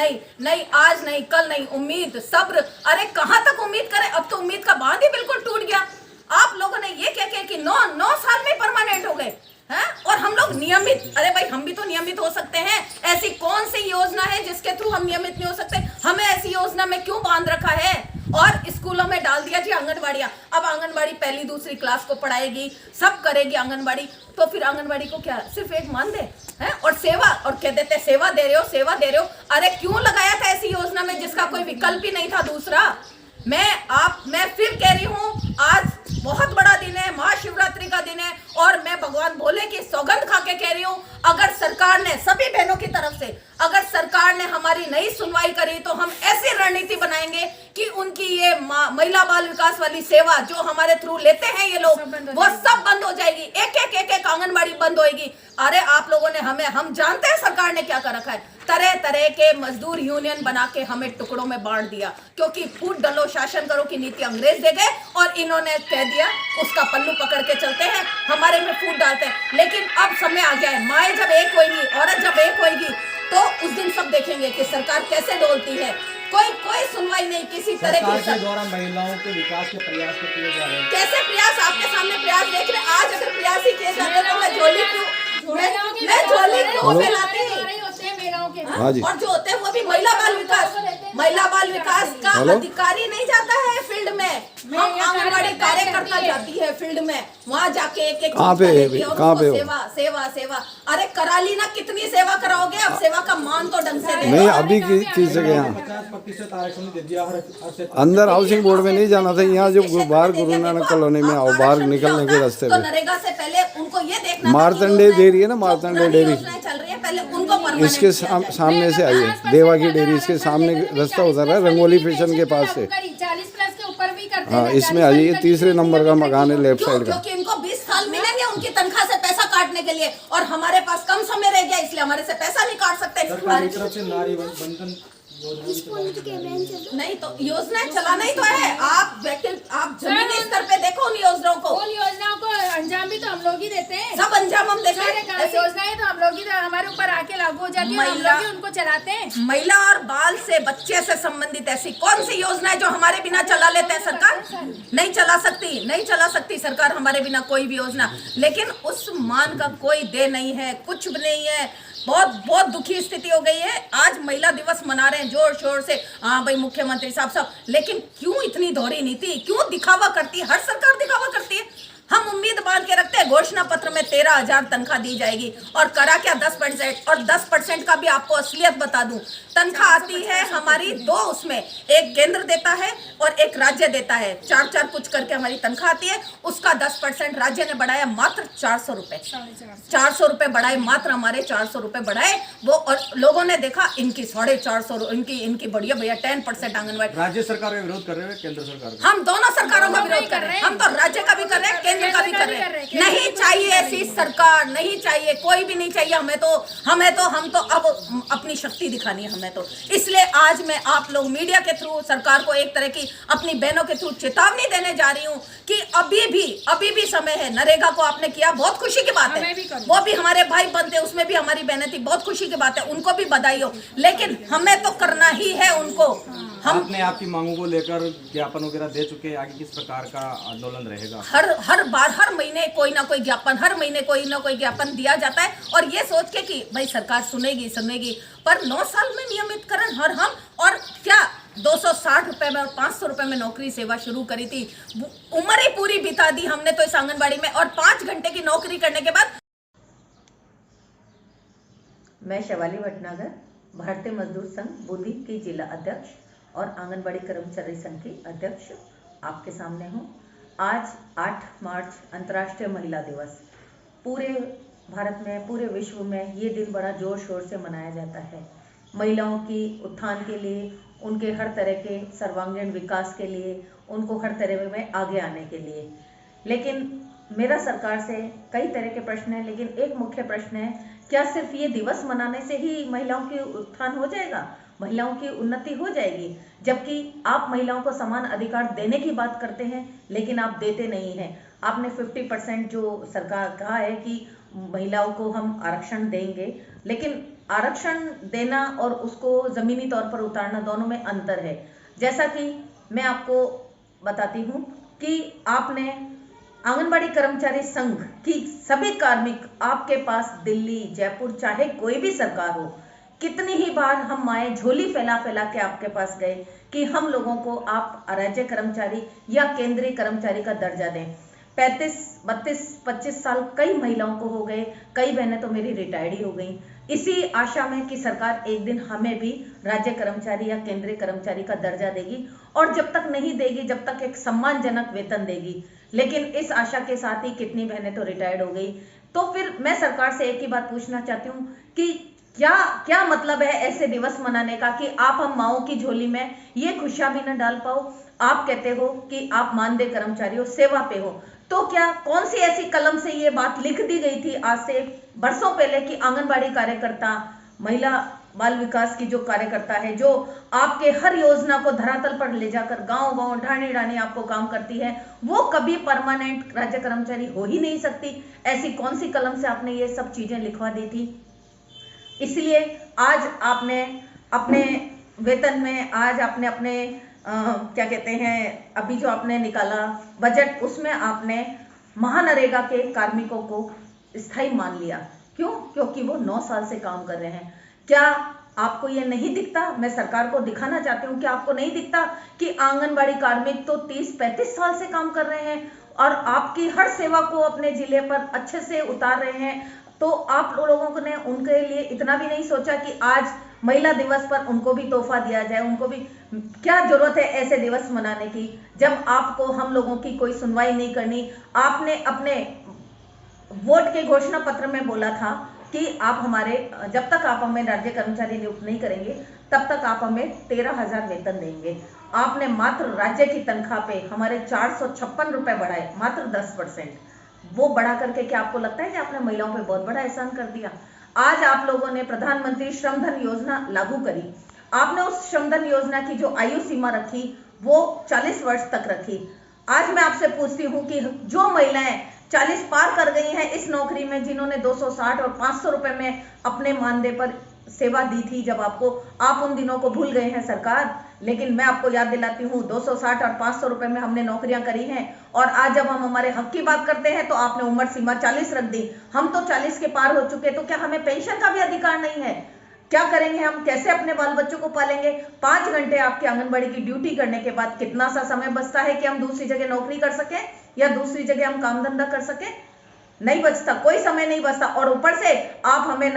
नहीं, नहीं आज नहीं, कल नहीं, उम्मीद, सब्र। अरे कहाँ तक उम्मीद करें, अब तो उम्मीद का बांध ही बिल्कुल टूट गया। आप लोगों ने ये कह के कि 9 साल में परमानेंट हो गए हैं, और हम लोग नियमित। अरे भाई हम भी तो नियमित हो सकते हैं। ऐसी कौन सी योजना है जिसके थ्रू हम नियमित नहीं हो सकते? हमें ऐसी योजना में क्यों बांध रखा है? और स्कूलों में डाल दिया जी आंगनबाड़ियां। अब आंगनबाड़ी पहली दूसरी क्लास को पढ़ाएगी, सब करेगी आंगनबाड़ी। तो फिर आंगनबाड़ी को क्या सिर्फ एक मान दे है? और सेवा, और कह देते सेवा दे रहे हो, सेवा दे रहे हो। अरे क्यों लगाया था ऐसी योजना में जिसका कोई विकल्प ही नहीं था दूसरा? मैं फिर कह रही हूँ, आज बहुत बड़ा दिन है, महाशिवरात्रि का दिन है, और मैं भगवान भोले की सौगंध खा के कह रही हूँ, अगर सरकार ने, सभी बहनों की तरफ से, अगर सरकार ने हमारी नई सुनवाई करी तो हम ऐसी रणनीति बनाएंगे कि उनकी ये महिला बाल विकास वाली सेवा जो हमारे थ्रू लेते हैं ये लोग, वो सब बंद हो जाएगी। एक आंगनबाड़ी बंद होएगी। अरे आप लोगों ने हम जानते हैं सरकार ने क्या कर रखा है। तरह तरह के मजदूर यूनियन बना के हमें टुकड़ों में बांट दिया, क्योंकि फूट डलो शासन करो की नीति अंग्रेज दे गए, और इन्होंने कह दिया उसका पल्लू पकड़ के चलते हैं, हमारे में फूट डालते हैं। लेकिन अब समय आ गया है, माए जब एक होगी, औरत जब एक होगी, तो उस दिन सब देखेंगे कि सरकार कैसे डोलती है। कोई सुनवाई नहीं किसी तरह की। सरकार के द्वारा महिलाओं के विकास के प्रयास किए जा रहे हैं। कैसे प्रयास? आपके सामने प्रयास देख रहे। आज अगर प्रयास ही किए जाते तो मैं झोली क्यों फैलाती? हाँ जी। और जो होते हैं वो भी महिला बाल विकास का अधिकारी नहीं जाता है फील्ड में। हम आंगनबाड़ी कार्यकर्ता जाती है फील्ड में, वहाँ जाके एक कहाँ पे सेवा। अरे करा ली ना, कितनी सेवा कराओगे? अब सेवा का मान तो ढंग से नहीं, अभी किस जगह यहाँ 50% आरक्षण दे दिया हर अंदर हाउसिंग बोर्ड में नहीं जाना था। यहाँ जो बाहर गुरु नानक कॉलोनी में आओ, बाहर निकलने के रास्ते तो में नरेगा से पहले उनको ये देखना, मारतंडे डेयरी है ना, मारतंडे डेयरी, चल रही है, पहले उनको इसके सामने से आई है देवा की डेयरी, इसके सामने रास्ता उतर है रंगोली फैशन के पास से। 40 प्लस के ऊपर भी करते हाँ, इसमें आ जाइए, तीसरे नंबर का मकान है लेफ्ट साइड का। क्योंकि इनको 20 साल मिलेंगे उनकी तनख्वाह से पैसा काटने के लिए, और हमारे पास कम समय रह गया, इसलिए हमारे से पैसा नहीं काट सकते। सरकार की तरफ से नारी बंधन नहीं तो योजनाएं चलाना ही तो है। आप जमीनी स्तर पे देखो उन योजनाओं को अंजाम भी तो हम लोग ही देते हैं। सब अंजाम हम देते हैं। योजनाएं तो हम लोग ही हमारे ऊपर आके लागू हो जाती है, हम लोग ही उनको चलाते हैं। महिला और बाल से, बच्चे से संबंधित ऐसी कौन सी योजना है जो हमारे बिना चला लेते हैं? सरकार नहीं चला सकती सरकार हमारे बिना कोई भी योजना। लेकिन उस मान का कोई दे नहीं है, कुछ भी नहीं है। बहुत दुखी स्थिति हो गई है। आज महिला दिवस मना रहे हैं जोर शोर से, हाँ भाई मुख्यमंत्री साहब सब, लेकिन क्यों इतनी दोहरी नीति? क्यों दिखावा करती है? हर सरकार दिखावा करती है। हम उम्मीद बांध के रखते हैं घोषणा पत्र में 13,000 तनख्वाह दी जाएगी, और करा क्या 10%। और 10% का भी आपको असलियत बता दूं, तनख्वाह आती है हमारी दो, उसमें एक केंद्र देता है और एक राज्य देता है। 4 कुछ करके हमारी तनख्वाह आती है, उसका 10% राज्य ने बढ़ाया मात्र 400 रुपए। 400 रुपए बढ़ाए, मात्र हमारे 400 रुपए बढ़ाए वो। और लोगों ने देखा इनकी 450, इनकी बढ़िया भैया 10% आंगनबाड़ी। राज्य सरकार का विरोध कर रहे हैं, केंद्र सरकार का। हम दोनों सरकारों का विरोध कर रहे हैं। हम तो राज्य का भी कर रहे हैं, केंद्र का भी कर रहे हैं। नहीं चाहिए ऐसी सरकार, नहीं चाहिए, कोई भी नहीं चाहिए। हम तो अब अपनी शक्ति दिखानी है हमें तो। इसलिए आज मैं आप लोग मीडिया के थ्रू सरकार को एक तरह की अपनी बहनों के थ्रू चेतावनी देने जा रही हूँ कि अभी भी समय है। नरेगा को आपने किया, बहुत खुशी की बात है, वो भी हमारे भाई बनते, उसमें भी हमारी बहनें थी, बहुत खुशी की बात है, उनको भी बधाई हो। लेकिन हमें तो करना ही है उनको। आपने आपकी मांगों को लेकर ज्ञापन वगैरह दे चुके हैं, आगे किस प्रकार का आंदोलन रहेगा? हर महीने कोई ना कोई ज्ञापन, हर महीने कोई ना कोई ज्ञापन दिया जाता है, और ये सोच के कि भाई सरकार सुनेगी। पर 9 साल में नियमितकरण हम और क्या 260 रुपए में और 500 रुपए में नौकरी सेवा शुरू करी थी, उम्र ही पूरी बिता दी हमने तो इस आंगनबाड़ी में। और 5 घंटे की नौकरी करने के बाद। मैं शिवाली भटनागर, भारतीय मजदूर संघ बूंदी की जिला अध्यक्ष और आंगनबाड़ी कर्मचारी संघ की अध्यक्ष आपके सामने हूँ। आज 8 मार्च अंतर्राष्ट्रीय महिला दिवस। पूरे भारत में, पूरे विश्व में ये दिन बड़ा जोर शोर से मनाया जाता है। महिलाओं की उत्थान के लिए, उनके हर तरह के सर्वांगीण विकास के लिए, उनको हर तरह में आगे आने के लिए। लेकिन मेरा सरकार से कई तरह के प्रश्न हैं, लेकिन एक मुख्य प्रश्न है, क्या सिर्फ ये दिवस मनाने से ही महिलाओं की उत्थान हो जाएगा, महिलाओं की उन्नति हो जाएगी? जबकि आप महिलाओं को समान अधिकार देने की बात करते हैं, लेकिन आप देते नहीं हैं। आपने 50% जो सरकार कहा है कि महिलाओं को हम आरक्षण देंगे, लेकिन आरक्षण देना और उसको जमीनी तौर पर उतारना दोनों में अंतर है। जैसा कि मैं आपको बताती हूँ कि आपने आंगनबाड़ी कर्मचारी संघ की सभी कार्मिक आपके पास दिल्ली, जयपुर, चाहे कोई भी सरकार हो, कितनी ही बार हम माए झोली फैला फैला के आपके पास गए कि हम लोगों को आप राज्य कर्मचारी या केंद्रीय कर्मचारी का दर्जा दें। 35, 32, 25 साल कई महिलाओं को हो गए, कई बहनें तो मेरी रिटायर्ड ही हो गई, इसी आशा में कि सरकार एक दिन हमें भी राज्य कर्मचारी या केंद्रीय कर्मचारी का दर्जा देगी, और जब तक नहीं देगी, जब तक एक सम्मानजनक वेतन देगी। लेकिन इस आशा के साथ ही कितनी बहनें तो रिटायर्ड हो गई। तो फिर मैं सरकार से एक ही बात पूछना चाहती हूँ कि क्या मतलब है ऐसे दिवस मनाने का कि आप हम माओ की झोली में ये खुशियां भी न डाल पाओ। आप कहते हो कि आप मानदेय कर्मचारी हो, सेवा पे हो, तो क्या कौन सी ऐसी कलम से ये बात लिख दी गई थी आज से बरसों पहले कि आंगनबाड़ी कार्यकर्ता, महिला बाल विकास की जो कार्यकर्ता है, जो आपके हर योजना को धरातल पर ले जाकर गांव गांव ढाणी ढाणी आपको काम करती है, वो कभी परमानेंट राज्य कर्मचारी हो ही नहीं सकती? ऐसी कौन सी कलम से आपने ये सब चीजें लिखवा दी थी? इसलिए आज आपने अपने वेतन में, आज आपने अपने क्या कहते हैं, अभी जो आपने निकाला बजट, उसमें आपने महानरेगा के कार्मिकों को स्थायी मान लिया। क्यों? क्योंकि वो 9 साल से काम कर रहे हैं। क्या आपको ये नहीं दिखता? मैं सरकार को दिखाना चाहती हूँ कि आपको नहीं दिखता कि आंगनबाड़ी कार्मिक तो 30-35 साल से काम कर रहे हैं और आपकी हर सेवा को अपने जिले पर अच्छे से उतार रहे हैं। तो आप लोगों ने उनके लिए इतना भी नहीं सोचा कि आज महिला दिवस पर उनको भी तोहफा दिया जाए? उनको भी क्या जरूरत है ऐसे दिवस मनाने की, जब आपको हम लोगों की कोई सुनवाई नहीं करनी? आपने अपने वोट के घोषणा पत्र में बोला था कि आप हमारे, जब तक आप हमें राज्य कर्मचारी नियुक्त नहीं करेंगे तब तक आप हमें 13,000 वेतन देंगे। आपने मात्र राज्य की तनख्वाह पे हमारे 456 रुपए बढ़ाए, मात्र 10%। वो बढ़ा करके क्या आपको लगता है कि आपने महिलाओं पे बहुत बड़ा एहसान कर दिया? आज आप लोगों ने प्रधानमंत्री श्रम धन योजना लागू करी। आपने उस श्रम धन योजना की जो आयु सीमा रखी वो 40 वर्ष तक रखी। आज मैं आपसे पूछती हूँ कि जो महिलाएं 40 पार कर गई हैं इस नौकरी में, जिन्होंने 260 और 500 रुपए में अपने मानदेय पर सेवा दी थी जब आपको, आप उन दिनों को भूल गए हैं सरकार। लेकिन मैं आपको याद दिलाती हूँ 260 और 500 रुपए में हमने नौकरियां करी हैं, और आज जब हम हमारे हक की बात करते हैं तो आपने उम्र सीमा 40 रख दी। हम तो 40 के पार हो चुके, तो क्या हमें पेंशन का भी अधिकार नहीं है? क्या करेंगे हम? कैसे अपने बाल बच्चों को पालेंगे? 5 घंटे आपके आंगनबाड़ी की ड्यूटी करने के बाद कितना सा समय बचता है कि हम दूसरी जगह नौकरी कर सकें या दूसरी जगह हम काम धंधा कर सकें? नहीं बचता, कोई समय नहीं बचता। और ऊपर से आप हमें